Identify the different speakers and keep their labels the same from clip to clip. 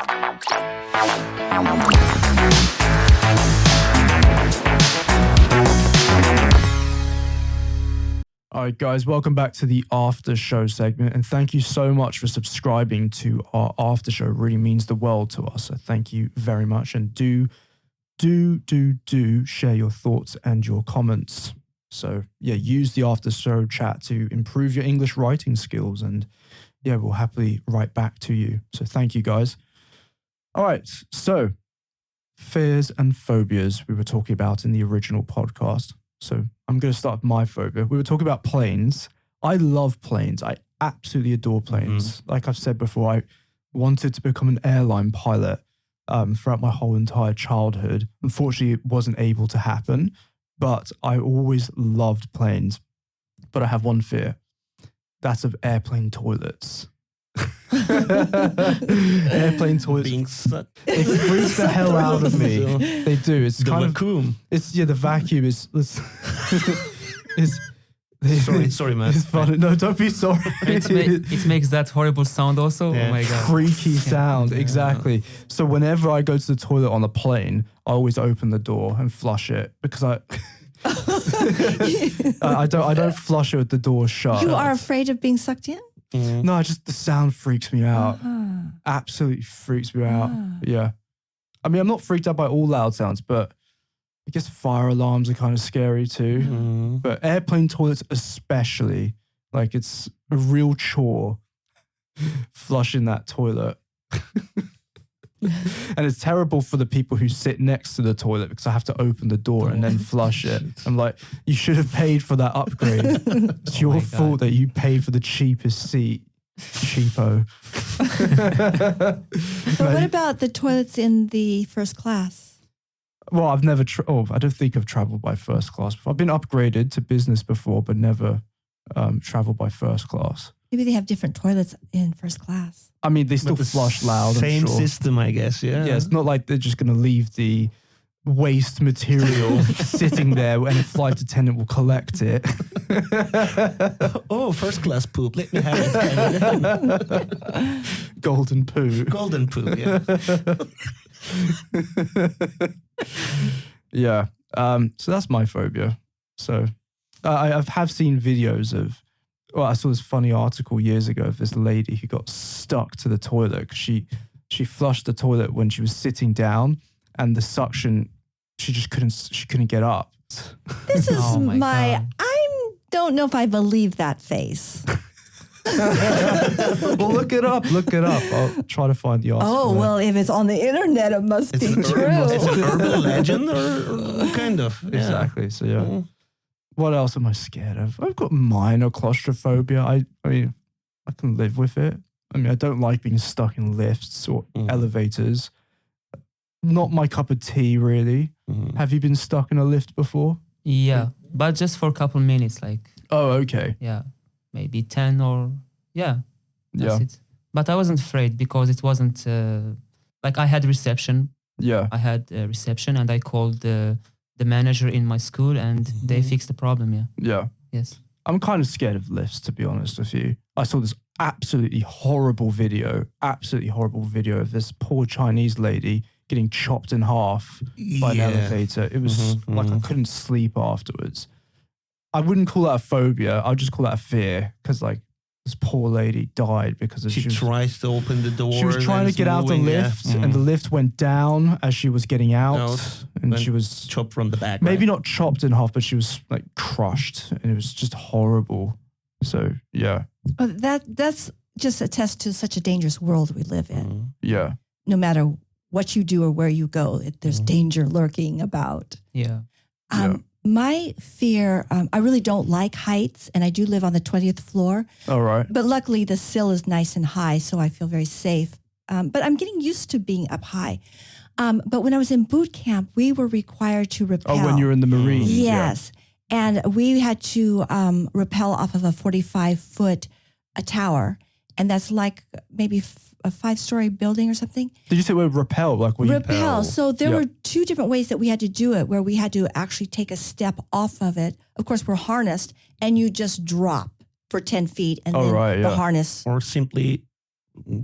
Speaker 1: All right, guys, welcome back to the after show segment. And thank you so much for subscribing to our after show. It really means the world to us. So thank you very much. And do share your thoughts and your comments. So yeah, use the after show chat to improve your English writing skills. And yeah, we'll happily write back to you. So thank you, guys. All right, so fears and phobias we were talking about in the original podcast. So I'm going to start with my phobia. We were talking about planes. I love planes. I absolutely adore planes. Like I've said before, I wanted to become an airline pilot throughout my whole entire childhood. Unfortunately, it wasn't able to happen, but I always loved planes. But I have one fear. That's of airplane toilets. Airplane toilets.
Speaker 2: Being sucked.
Speaker 1: It freaks the hell out of me. They do. It's
Speaker 2: The
Speaker 1: kind
Speaker 2: vacuum.
Speaker 1: of. The vacuum is.
Speaker 2: Sorry, man.
Speaker 1: It's funny. No, don't be sorry.
Speaker 3: It makes that horrible sound also.
Speaker 2: Yeah.
Speaker 3: Oh my God.
Speaker 1: Freaky sound. Exactly. So whenever I go to the toilet on a plane, I always open the door and flush it because I don't flush it with the door shut.
Speaker 4: You are afraid of being sucked in?
Speaker 1: No, just the sound freaks me out. Absolutely freaks me out. Yeah. I mean, I'm not freaked out by all loud sounds, but I guess fire alarms are kind of scary too. But airplane toilets especially, like it's a real chore flushing that toilet. And it's terrible for the people who sit next to the toilet because I have to open the door and then flush it. I'm like, you should have paid for that upgrade. It's your fault that you paid for the cheapest seat. Cheapo.
Speaker 4: But what about the toilets in the first class?
Speaker 1: Well, I've never, I don't think I've traveled by first class before. I've been upgraded to business before, but never traveled by first class.
Speaker 4: Maybe they have different toilets in first class.
Speaker 1: I mean, they still flush loud.
Speaker 2: Same
Speaker 1: I'm sure.
Speaker 2: system, I guess. Yeah.
Speaker 1: Yeah, it's not like they're just going to leave the waste material sitting there and a flight attendant will collect it.
Speaker 2: Oh, first class poop. Let me have it.
Speaker 1: Golden poo.
Speaker 2: Golden poop. Yeah.
Speaker 1: Yeah. So that's my phobia. So I have seen videos of. Well, I saw this funny article years ago of this lady who got stuck to the toilet because she flushed the toilet when she was sitting down, and the suction she couldn't get up.
Speaker 4: This is
Speaker 3: God.
Speaker 4: I don't know if I believe that face.
Speaker 1: Well, look it up. I'll try to find the article.
Speaker 4: Oh, well, if it's on the internet, it must be true.
Speaker 2: It's an urban legend or kind of. Yeah.
Speaker 1: Exactly. So yeah. What else am I scared of? I've got minor claustrophobia. I mean, I can live with it. I mean, I don't like being stuck in lifts or elevators. Not my cup of tea, really. Have you been stuck in a lift before?
Speaker 3: Yeah, but just for a couple minutes, like.
Speaker 1: Oh, okay.
Speaker 3: Yeah, maybe 10 or that's it. But I wasn't afraid because it wasn't like I had reception.
Speaker 1: Yeah.
Speaker 3: I had reception and I called the manager in my school and they fixed the problem. Yeah.
Speaker 1: Yeah.
Speaker 3: Yes.
Speaker 1: I'm kind of scared of lifts, to be honest with you. I saw this absolutely horrible video of this poor Chinese lady getting chopped in half by an elevator. It was like I couldn't sleep afterwards. I wouldn't call that a phobia. I'd just call that a fear because like this poor lady died because of
Speaker 2: She tries to open the door.
Speaker 1: She was trying to get out the lift and the lift went down as she was getting out and she was
Speaker 2: chopped from the back.
Speaker 1: Maybe not chopped in half, but she was like crushed and it was just horrible. So yeah.
Speaker 4: Oh, that's just attests to such a dangerous world we live in.
Speaker 1: Yeah.
Speaker 4: No matter what you do or where you go, there's danger lurking about.
Speaker 3: Yeah.
Speaker 4: My fear, I really don't like heights, and I do live on the 20th floor.
Speaker 1: All right.
Speaker 4: But luckily, the sill is nice and high, so I feel very safe. But I'm getting used to being up high. But when I was in boot camp, we were required to rappel.
Speaker 1: Oh, when you're in the Marines.
Speaker 4: Yes. And we had to rappel off of a 45-foot tower, and that's like maybe a 5-story building or something.
Speaker 1: Did you say we rappel? Like we
Speaker 4: rappel. So there were 2 different ways that we had to do it, where we had to actually take a step off of it. Of course, we're harnessed, and you just drop for 10 feet, and then the harness.
Speaker 2: Or simply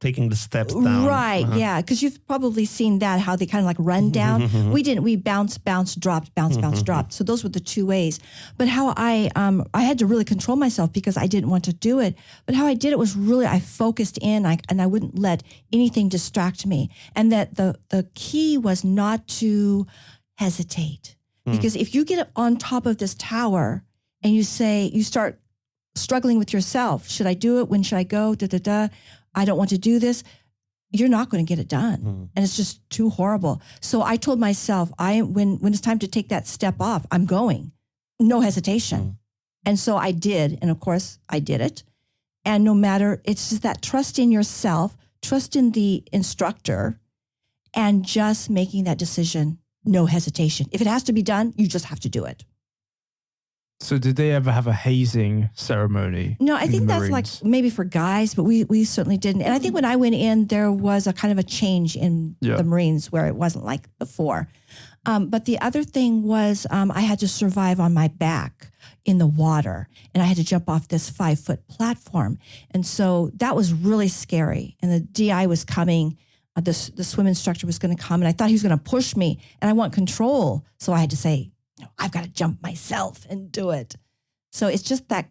Speaker 2: taking the steps down.
Speaker 4: Right, yeah, because you've probably seen that, how they kind of like run down. We didn't. We bounce, dropped, bounce, dropped. So those were the two ways. But how I had to really control myself because I didn't want to do it. But how I did it was really, I focused in, and I wouldn't let anything distract me. And that the key was not to hesitate. Because if you get on top of this tower and you start struggling with yourself, should I do it? When should I go? I don't want to do this. You're not going to get it done. And it's just too horrible. So I told myself, when it's time to take that step off, I'm going. No hesitation. And so I did. And of course, I did it. And no matter, it's just that trust in yourself, trust in the instructor, and just making that decision, no hesitation. If it has to be done, you just have to do it.
Speaker 1: So did they ever have a hazing ceremony?
Speaker 4: No, I think that's
Speaker 1: Marines?
Speaker 4: like maybe for guys, but we certainly didn't. And I think when I went in, there was a kind of a change in the Marines where it wasn't like before. But the other thing was I had to survive on my back in the water, and I had to jump off this 5-foot platform. And so that was really scary. And the DI was coming. The swim instructor was going to come, and I thought he was going to push me, and I want control. So I had to say, no, I've got to jump myself and do it. So it's just that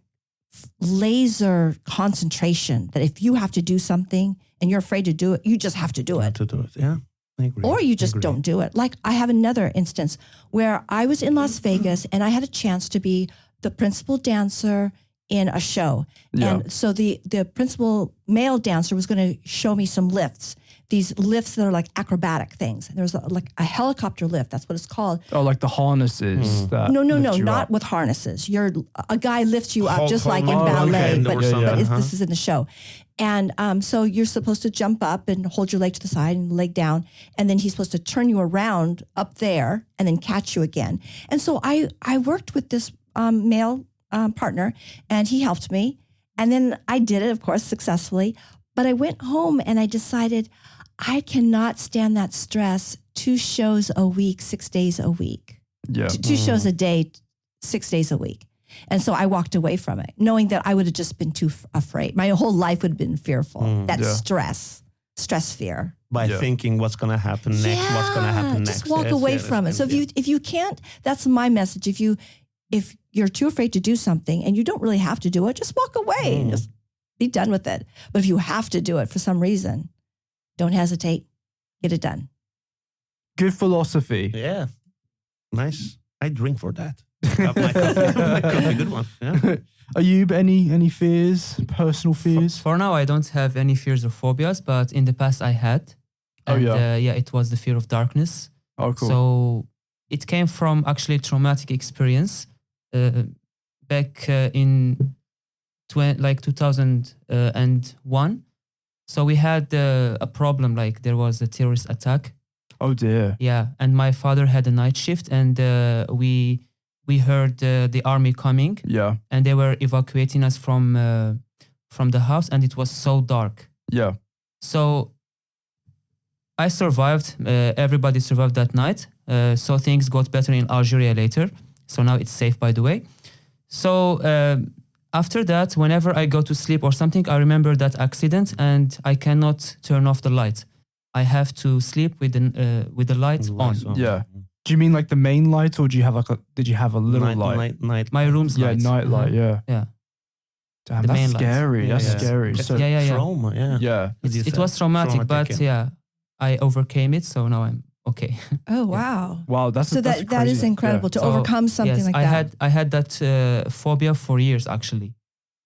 Speaker 4: laser concentration that if you have to do something and you're afraid to do it, you just have to do it.
Speaker 2: Yeah, I agree.
Speaker 4: Or you just don't do it. Like I have another instance where I was in Las Vegas and I had a chance to be the principal dancer in a show.
Speaker 1: Yeah.
Speaker 4: And so the principal male dancer was going to show me some lifts. These lifts that are like acrobatic things. And there's like a helicopter lift. That's what it's called.
Speaker 1: Oh, like the harnesses. That
Speaker 4: No,
Speaker 1: lift you
Speaker 4: not
Speaker 1: up.
Speaker 4: with harnesses. A guy lifts you up just like in
Speaker 2: Hold
Speaker 4: ballet,
Speaker 2: hand
Speaker 4: but,
Speaker 2: or something,
Speaker 4: this is in the show. And so you're supposed to jump up and hold your leg to the side and leg down. And then he's supposed to turn you around up there and then catch you again. And so I worked with this male partner, and he helped me. And then I did it, of course, successfully. But I went home and I decided I cannot stand that stress. 2 shows a week, 6 days a week.
Speaker 1: Yeah.
Speaker 4: 2 shows a day, 6 days a week. And so I walked away from it, knowing that I would have just been too afraid. My whole life would have been fearful. That stress fear.
Speaker 2: By thinking what's going to happen next, what's going to happen next.
Speaker 4: Just walk away from it. So if you can't, that's my message. If you're too afraid to do something and you don't really have to do it, just walk away and just be done with it. But if you have to do it for some reason, don't hesitate. Get it done.
Speaker 1: Good philosophy.
Speaker 2: Yeah. Nice. I drink for that. My coffee, good one. Yeah.
Speaker 1: Ayub, any fears, personal fears?
Speaker 3: For now, I don't have any fears or phobias, but in the past I had. And, it was the fear of darkness.
Speaker 1: Oh, cool.
Speaker 3: So it came from actually a traumatic experience back in 2001. So we had a problem, like there was a terrorist attack.
Speaker 1: Oh dear.
Speaker 3: Yeah, and my father had a night shift, and we heard the army coming.
Speaker 1: Yeah.
Speaker 3: And they were evacuating us from the house, and it was so dark.
Speaker 1: Yeah.
Speaker 3: So I survived. Everybody survived that night. So things got better in Algeria later. So now it's safe, by the way. So after that, whenever I go to sleep or something, I remember that accident, and I cannot turn off the light. I have to sleep with the light on.
Speaker 1: Yeah. Do you mean like the main light, or did you have a little light?
Speaker 2: Night.
Speaker 3: My room's light.
Speaker 1: Yeah, night light. Yeah.
Speaker 3: Yeah.
Speaker 1: Damn,
Speaker 3: The
Speaker 1: that's
Speaker 3: main light.
Speaker 1: scary.
Speaker 2: Yeah,
Speaker 1: That's
Speaker 2: yeah.
Speaker 1: scary.
Speaker 2: It's
Speaker 1: So,
Speaker 2: trauma, yeah.
Speaker 1: yeah.
Speaker 3: It was traumatic, but I overcame it. So now I'm okay.
Speaker 4: Oh, wow.
Speaker 1: Wow, that's
Speaker 4: that is
Speaker 1: crazy.
Speaker 4: incredible to
Speaker 3: So,
Speaker 4: overcome something
Speaker 3: yes,
Speaker 4: like that.
Speaker 3: I had that phobia for years actually,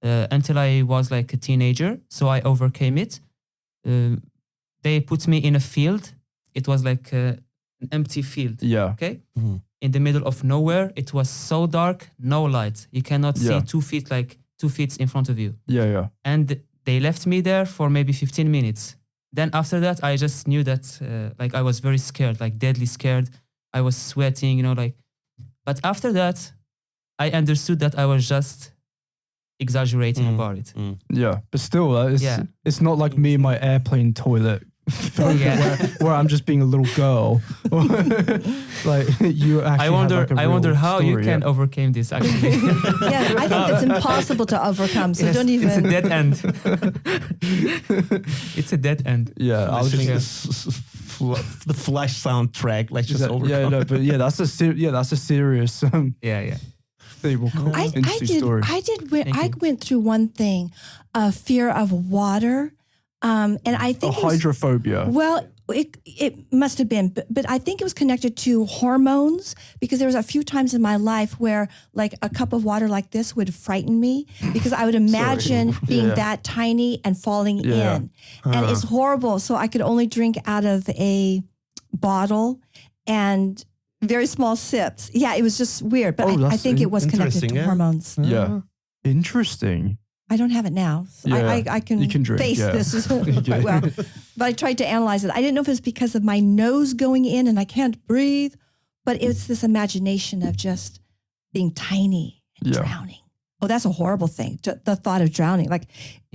Speaker 3: until I was like a teenager. So I overcame it. They put me in a field. It was like an empty field.
Speaker 1: Yeah.
Speaker 3: Okay. Mm-hmm. In the middle of nowhere. It was so dark, no light. You cannot see 2 feet, like 2 feet in front of you.
Speaker 1: Yeah, yeah.
Speaker 3: And they left me there for maybe 15 minutes. Then after that, I just knew that like I was very scared, like deadly scared. I was sweating, But after that, I understood that I was just exaggerating about it.
Speaker 1: Yeah, but still, it's not like me in my airplane toilet phobia where I'm just being a little girl. Like you actually
Speaker 3: I wonder how you can overcome this actually.
Speaker 4: Yeah, I think it's impossible to overcome. So don't even.
Speaker 3: It's a dead end. It's a dead end.
Speaker 1: Yeah, I was
Speaker 2: the Flash soundtrack. Let's just overcome.
Speaker 1: Yeah, no, but that's a serious
Speaker 3: Yeah.
Speaker 1: thing. We'll come into story.
Speaker 4: I went through one thing, fear of water, and I think
Speaker 1: hydrophobia.
Speaker 4: Well, it must have been, but I think it was connected to hormones because there was a few times in my life where like a cup of water like this would frighten me because I would imagine being that tiny and falling in, and it's horrible. So I could only drink out of a bottle and very small sips. Yeah, it was just weird, but I think it was connected to hormones.
Speaker 1: Yeah, interesting.
Speaker 4: I don't have it now. So I can
Speaker 1: drink,
Speaker 4: face this quite well. But I tried to analyze it. I didn't know if it was because of my nose going in and I can't breathe, but it's this imagination of just being tiny and drowning. Oh, that's a horrible thing. The thought of drowning. Like,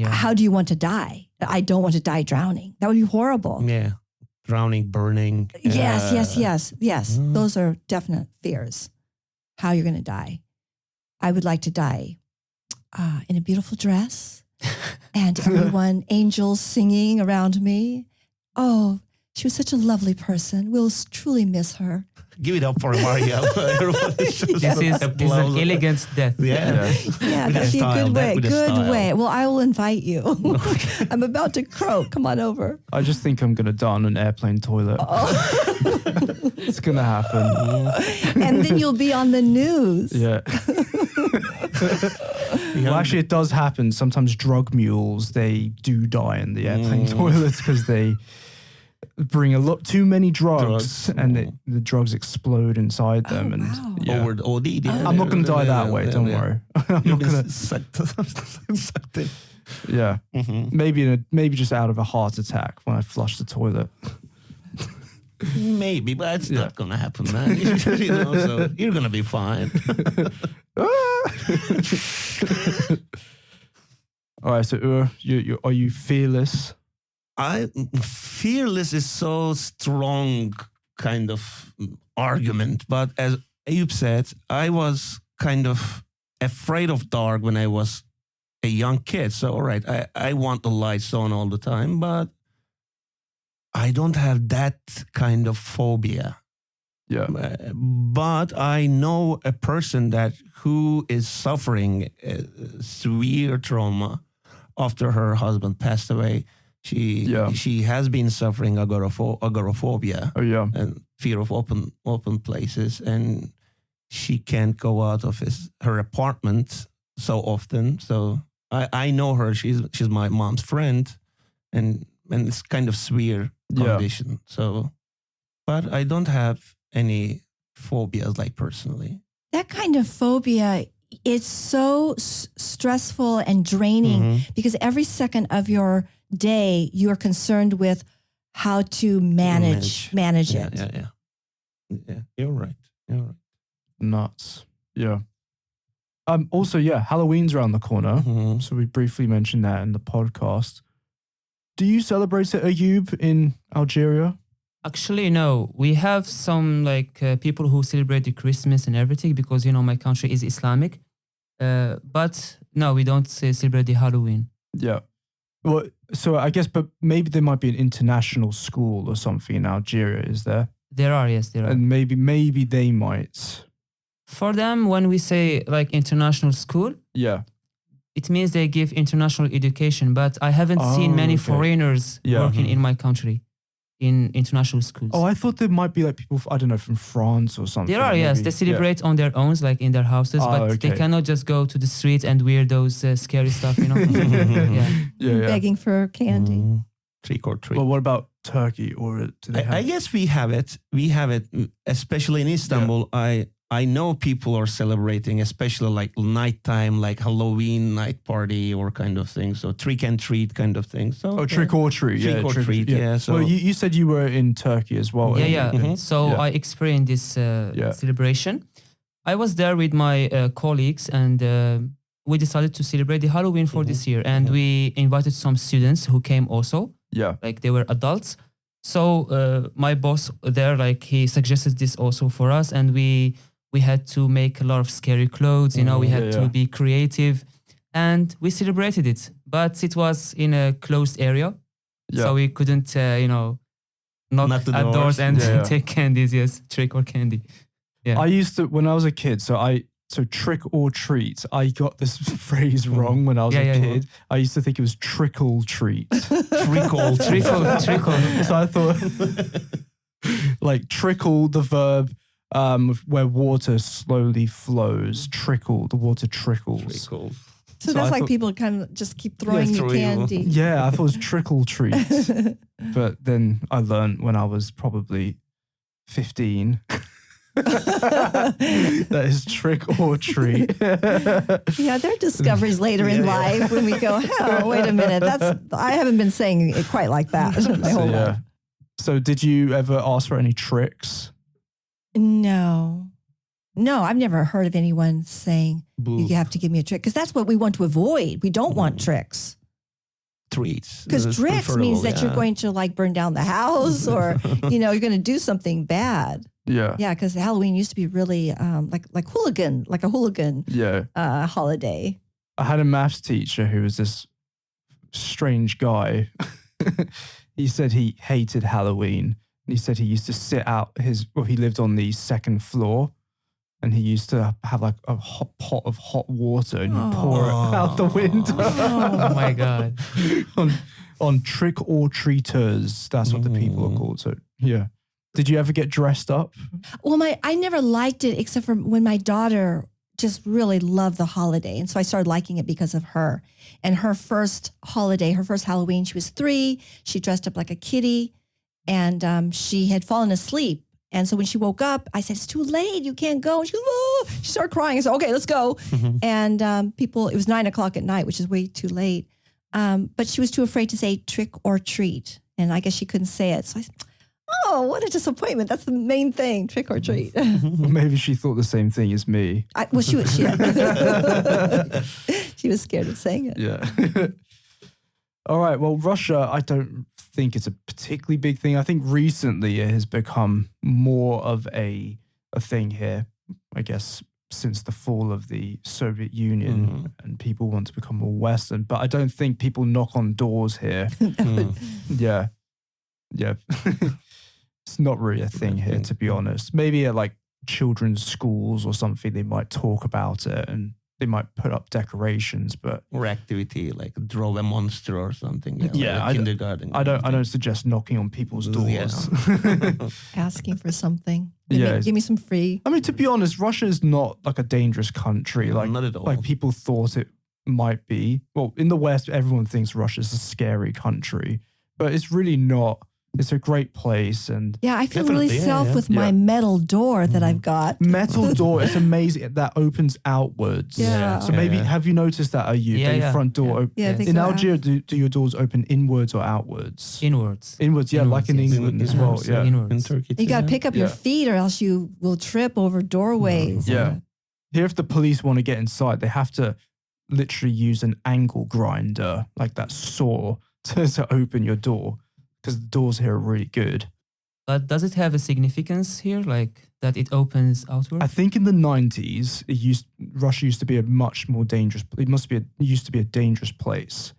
Speaker 4: how do you want to die? I don't want to die drowning. That would be horrible.
Speaker 2: Yeah. Drowning, burning.
Speaker 4: Yes. Those are definite fears. How you're going to die. I would like to die in a beautiful dress and everyone, angels singing around me. Oh, she was such a lovely person. We'll truly miss her.
Speaker 2: Give it up for Mario.
Speaker 3: This is an elegant death.
Speaker 4: Yeah, that'd be a good way. Good way. Well, I will invite you. I'm about to croak. Come on over.
Speaker 1: I just think I'm going to die on an airplane toilet. It's going to happen.
Speaker 4: And then you'll be on the news.
Speaker 1: Yeah. Well, actually, it does happen. Sometimes drug mules, they do die in the airplane toilets because they bring a lot too many drugs and the drugs explode inside them.
Speaker 2: Over the OD.
Speaker 1: I'm not going to die that way. Don't worry. I'm not going to.
Speaker 2: Sucked in.
Speaker 1: Yeah. Maybe just out of a heart attack when I flush the toilet.
Speaker 2: Maybe, but it's not going to happen, man. So you're going to be fine.
Speaker 1: All right. So, are you fearless?
Speaker 2: Fearless is so strong kind of argument, but as Ayub said, I was kind of afraid of dark when I was a young kid. So, all right, I want the lights on all the time, but I don't have that kind of phobia.
Speaker 1: Yeah.
Speaker 2: But I know a person who is suffering severe trauma after her husband passed away. She has been suffering agoraphobia and fear of open places, and she can't go out of her apartment so often. So I know her. She's my mom's friend, and it's kind of severe condition. So, but I don't have any phobias like personally.
Speaker 4: That kind of phobia, it's so stressful and draining because every second of your day you are concerned with how to manage it.
Speaker 2: Yeah. You're right.
Speaker 1: Nuts. Yeah. Also, Halloween's around the corner. So we briefly mentioned that in the podcast. Do you celebrate it, Ayub, in Algeria?
Speaker 3: Actually, no. We have some people who celebrate the Christmas and everything because, my country is Islamic. But no, we don't celebrate the Halloween.
Speaker 1: Yeah. Well, so I guess, but maybe there might be an international school or something in Algeria, is there?
Speaker 3: There are, yes, there are.
Speaker 1: And maybe they might.
Speaker 3: For them, when we say international school, it means they give international education. But I haven't seen many foreigners working in my country in international schools.
Speaker 1: Oh, I thought there might be people, I don't know, from France or something.
Speaker 3: There are, yes. They celebrate on their own, in their houses, but they cannot just go to the street and wear those scary stuff,
Speaker 4: Begging for candy.
Speaker 2: Trick or treat.
Speaker 1: Well, what about Turkey? Or do they have?
Speaker 2: I guess we have it. Especially in Istanbul. I know people are celebrating, especially nighttime, Halloween night party or kind of thing. So trick and treat kind of thing. So
Speaker 1: trick or treat.
Speaker 2: Trick or treat, yeah. So,
Speaker 1: well, you said you were in Turkey as well.
Speaker 3: So I experienced this celebration. I was there with my colleagues and we decided to celebrate the Halloween for this year. And we invited some students who came also.
Speaker 1: Yeah.
Speaker 3: They were adults. So my boss there, like he suggested this also for us, and we had to make a lot of scary clothes. We had to be creative, and we celebrated it. But it was in a closed area, so we couldn't, knock
Speaker 2: the
Speaker 3: at doors and
Speaker 1: Yeah.
Speaker 3: take candies. Yes, trick or candy. Yeah.
Speaker 1: I used to, when I was a kid, so trick or treat, I got this phrase wrong when I was a kid. I used to think it was trickle treat.
Speaker 2: Trickle.
Speaker 1: So I thought, like trickle, the verb, where water slowly flows. Trickle, the water trickles.
Speaker 4: So that's like people kind of just keep throwing you candy.
Speaker 1: Yeah, I thought it was trickle treat. But then I learned when I was probably 15. That is trick or treat.
Speaker 4: Yeah, there are discoveries later in life when we go, oh, wait a minute, I haven't been saying it quite like that my whole life.
Speaker 1: So did you ever ask for any tricks?
Speaker 4: No, I've never heard of anyone saying you have to give me a trick, because that's what we want to avoid. We don't want tricks.
Speaker 2: Treats.
Speaker 4: Because tricks means that you're going to like burn down the house or, you're going to do something bad.
Speaker 1: Yeah.
Speaker 4: Yeah, because Halloween used to be really like a hooligan holiday.
Speaker 1: I had a maths teacher who was this strange guy. He said he hated Halloween. And he said he used to sit out he lived on the second floor, and he used to have like a hot pot of hot water and you pour it out the window.
Speaker 3: Oh my God.
Speaker 1: on trick or treaters. That's what the people are called. So yeah. Did you ever get dressed up?
Speaker 4: Well, I never liked it except for when my daughter just really loved the holiday. And so I started liking it because of her. And her first holiday, her first Halloween, she was 3. She dressed up like a kitty, and she had fallen asleep. And so when she woke up, I said, it's too late. You can't go. And she goes, oh, she started crying. I said, okay, let's go. And it was 9:00 at night, which is way too late. But she was too afraid to say trick or treat. And I guess she couldn't say it. So I said, oh, what a disappointment. That's the main thing, trick or treat.
Speaker 1: Well, maybe she thought the same thing as me.
Speaker 4: She was scared of saying it.
Speaker 1: Yeah. All right. Well, Russia, I don't think it's a particularly big thing. I think recently it has become more of a thing here, I guess, since the fall of the Soviet Union, and people want to become more Western. But I don't think people knock on doors here. Yeah. Yeah. It's not really a thing here, to be honest. Maybe at like children's schools or something, they might talk about it and they might put up decorations, but
Speaker 2: or activity like draw a monster or something.
Speaker 1: Yeah,
Speaker 2: like kindergarten.
Speaker 1: I don't suggest knocking on people's doors.
Speaker 4: Asking for something.
Speaker 1: Yeah.
Speaker 4: Give me some free.
Speaker 1: I mean, to be honest, Russia is not like a dangerous country. Like,
Speaker 2: not at all.
Speaker 1: Like people thought it might be. Well, in the West, everyone thinks Russia's a scary country, but it's really not. It's a great place. And
Speaker 4: yeah, I feel really safe with my metal door that I've got.
Speaker 1: Metal door, it's amazing. That opens outwards.
Speaker 4: Yeah.
Speaker 1: So maybe, have you noticed that? The front door open?
Speaker 4: Yeah,
Speaker 1: in Algeria, do your doors open inwards or outwards?
Speaker 3: Inwards.
Speaker 1: Inwards, yeah, like in England as well. Yeah.
Speaker 3: Inwards.
Speaker 2: In Turkey too.
Speaker 4: You got to pick up your feet or else you will trip over doorways.
Speaker 1: Yeah. Here, if the police want to get inside, they have to literally use an angle grinder, like that saw, to open your door. Because the doors here are really good.
Speaker 3: But does it have a significance here, like that it opens outward?
Speaker 1: I think in the 90s, Russia used to be a much more dangerous. It used to be a dangerous place,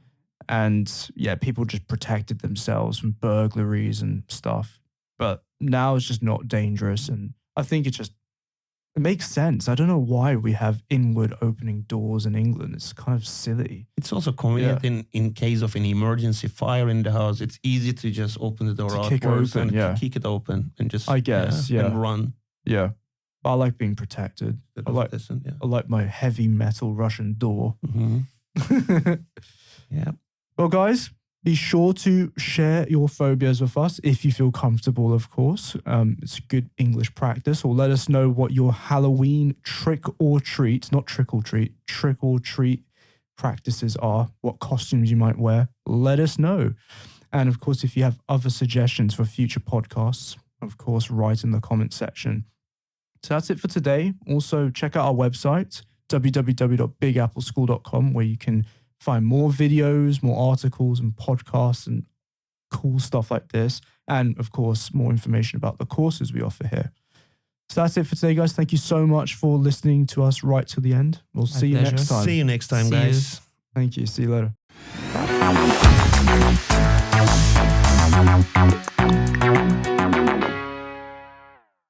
Speaker 1: and yeah, people just protected themselves from burglaries and stuff. But now it's just not dangerous, and I think it makes sense. I don't know why we have inward opening doors in England. It's kind of silly.
Speaker 2: It's also convenient in case of an emergency fire in the house. It's easy to just open the door outwards and kick it open and just and run.
Speaker 1: Yeah. But I like being protected. I like my heavy metal Russian door.
Speaker 2: Yeah.
Speaker 1: Well, guys, be sure to share your phobias with us if you feel comfortable, of course. It's good English practice. Or let us know what your Halloween trick or treat practices are, what costumes you might wear. Let us know. And of course, if you have other suggestions for future podcasts, of course, write in the comment section. So that's it for today. Also, check out our website, www.BigAppleSchool.com, where you can find more videos, more articles and podcasts and cool stuff like this. and of course, more information about the courses we offer here. So that's it for today, guys. Thank you so much for listening to us right till the end. We'll see you next time.
Speaker 2: See you next time,
Speaker 3: See
Speaker 2: guys.
Speaker 3: you.
Speaker 1: Thank you. See you later.